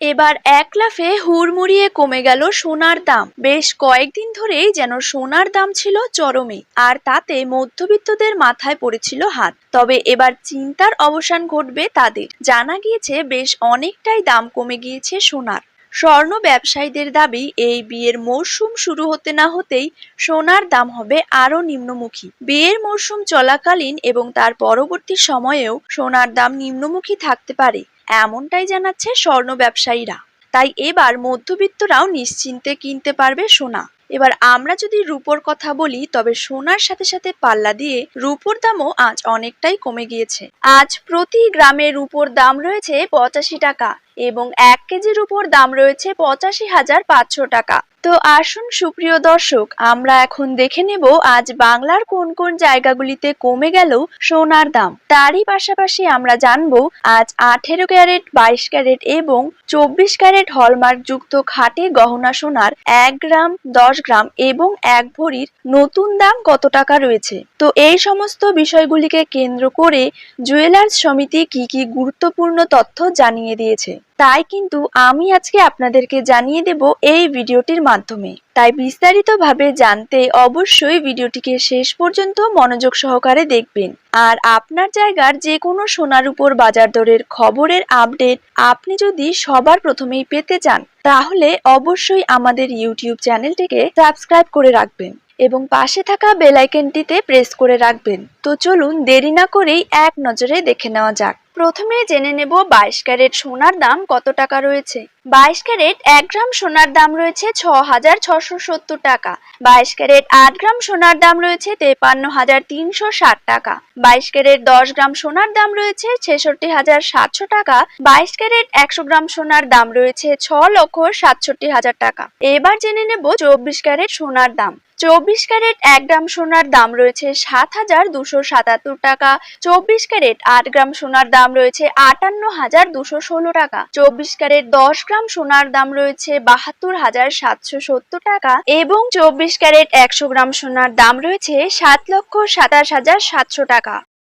এবার এক লাফে হুড়মুড়িয়ে কমে গেল সোনার দাম। বেশ কয়েকদিন ধরেই যেন সোনার দাম ছিল চরমে, আর তাতে মধ্যবিত্তদের মাথায় পড়েছিল হাত। তবে এবার চিন্তার অবসান ঘটবে তাদের। জানা গিয়েছে বেশ অনেকটাই দাম কমে গিয়েছে সোনার। স্বর্ণ ব্যবসায়ীদের দাবি, এই বিয়ের মরশুম শুরু হতে না হতেই সোনার দাম হবে আরো নিম্নমুখী। বিয়ের মরশুম চলাকালীন এবং তার পরবর্তী সময়েও সোনার দাম নিম্নমুখী থাকতে পারে, এমনটাই জানাচ্ছে স্বর্ণ ব্যবসায়ীরা। তাই এবার মধ্যবিত্তরাও নিশ্চিন্তে কিনতে পারবে সোনা। এবার আমরা যদি রূপোর কথা বলি, তবে সোনার সাথে সাথে পাল্লা দিয়ে রূপোর দামও আজ অনেকটাই কমে গিয়েছে। আজ প্রতি গ্রামে রূপোর দাম রয়েছে 85 টাকা এবং 1 কেজি রূপোর দাম রয়েছে 85,500 টাকা। তো আসুন সুপ্রিয় দর্শক, আমরা এখন দেখে নেব আজ বাংলার কোন কোন জায়গাগুলিতে কমে গেল সোনার দাম। তারই পাশাপাশি আমরা জানবো আজ 18 ক্যারেট, 22 ক্যারেট এবং 24 ক্যারেট হলমার্ক যুক্ত খাঁটি গহনা সোনার 1 গ্রাম, 10 গ্রাম এবং 1 ভরির নতুন দাম কত টাকা রয়েছে। তো এই সমস্ত বিষয়গুলিকে কেন্দ্র করে জুয়েলার্স সমিতি কি কি গুরুত্বপূর্ণ তথ্য জানিয়ে দিয়েছে, তাই কিন্তু আমি আজকে আপনাদেরকে জানিয়ে দেব এই ভিডিওটির মাধ্যমে। তাই বিস্তারিতভাবে জানতে অবশ্যই ভিডিওটিকে শেষ পর্যন্ত মনোযোগ সহকারে দেখবেন। আর আপনার জায়গার যে কোনো সোনার উপর বাজার দরের খবরের আপডেট আপনি যদি সবার প্রথমেই পেতে চান, তাহলে অবশ্যই আমাদের ইউটিউব চ্যানেলটিকে সাবস্ক্রাইব করে রাখবেন এবং পাশে থাকা বেল আইকনটিতে প্রেস করে রাখবেন। তো চলুন দেরি না করেই এক নজরে দেখে নেওয়া যাক। প্রথমে জেনে নেব 22 ক্যারেট সোনার দাম কত টাকা রয়েছে। 22 ক্যারেট 1 গ্রাম সোনার দাম রয়েছে 6,670 টাকা। 22 ক্যারেট 8 গ্রাম সোনার দাম রয়েছে 53,360 টাকা। 22 ক্যারেট 10 গ্রাম সোনার দাম রয়েছে 66,700 টাকা। 22 ক্যারেট 100 গ্রাম সোনার দাম রয়েছে 6,67,000 টাকা। এবার জেনে নেব 24 ক্যারেট সোনার দাম। 24 ক্যারেট 1 গ্রাম সোনার দাম রয়েছে 7,277 টাকা। 24 ক্যারেট 8 গ্রাম সোনার দাম রয়েছে 58,216 টাকা। 24 ক্যারেট 10 গ্রাম সোনার দাম রয়েছে 72,770 টাকা এবং 24 ক্যারেট 100 গ্রাম সোনার দাম রয়েছে 7,27,700 টাকা।